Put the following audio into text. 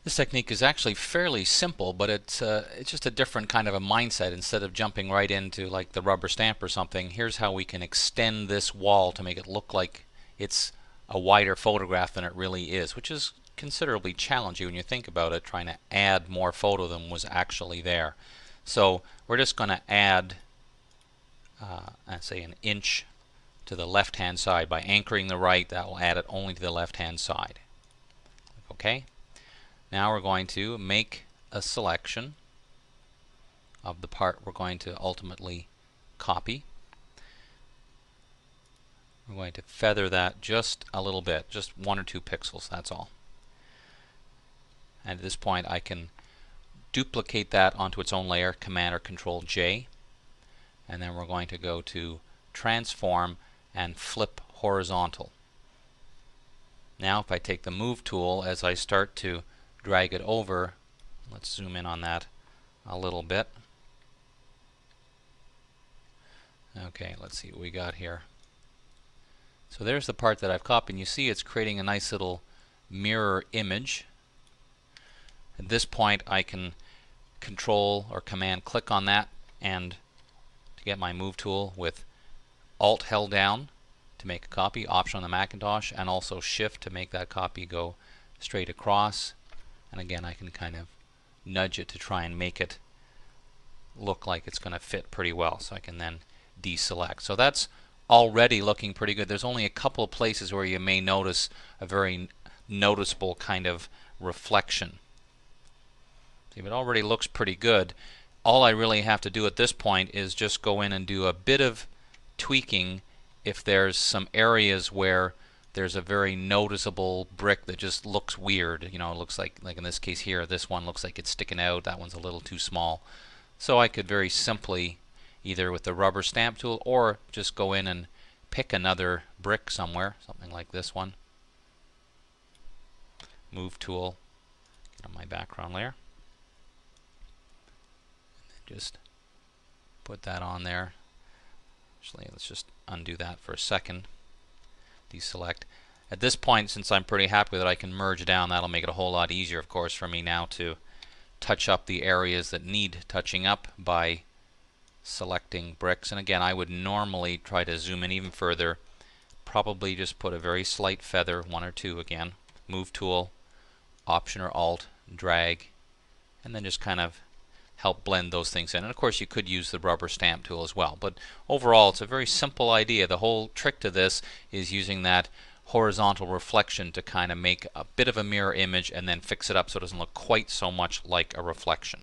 This technique is actually fairly simple, but it's just a different kind of a mindset. Instead of jumping right into like the rubber stamp or something, here's how we can extend this wall to make it look like it's a wider photograph than it really is, which is considerably challenging when you think about it, trying to add more photo than was actually there. So we're just going to add, say, an inch to the left-hand side by anchoring the right. That will add it only to the left-hand side. Okay. Now we're going to make a selection of the part we're going to ultimately copy. We're going to feather that just a little bit, just 1 or 2 pixels, that's all. And at this point I can duplicate that onto its own layer, Command or Control J, and then we're going to go to Transform and Flip Horizontal. Now if I take the Move tool, as I start to drag it over, let's zoom in on that a little bit. Okay, let's see what we got here. So there's the part that I've copied, and you see it's creating a nice little mirror image. At this point I can Control or Command click on that, and to get my Move tool with Alt held down to make a copy, Option on the Macintosh, and also Shift to make that copy go straight across. And again, I can kind of nudge it to try and make it look like it's going to fit pretty well. So I can then deselect. So that's already looking pretty good. There's only a couple of places where you may notice a very noticeable kind of reflection. See, it already looks pretty good. All I really have to do at this point is just go in and do a bit of tweaking if there's some areas where there's a very noticeable brick that just looks weird. You know, it looks like in this case here, this one looks like it's sticking out, that one's a little too small. So I could very simply, either with the rubber stamp tool or just go in and pick another brick somewhere, something like this one. Move tool, get on my background layer. And then just put that on there. Actually, let's just undo that for a second. Deselect. At this point, since I'm pretty happy with it, I can merge down. That'll make it a whole lot easier, of course, for me now to touch up the areas that need touching up by selecting bricks. And again, I would normally try to zoom in even further. Probably just put a very slight feather, 1 or 2 again. Move tool, Option or Alt, drag, and then just kind of help blend those things in. And of course you could use the rubber stamp tool as well. But overall it's a very simple idea. The whole trick to this is using that horizontal reflection to kind of make a bit of a mirror image and then fix it up so it doesn't look quite so much like a reflection.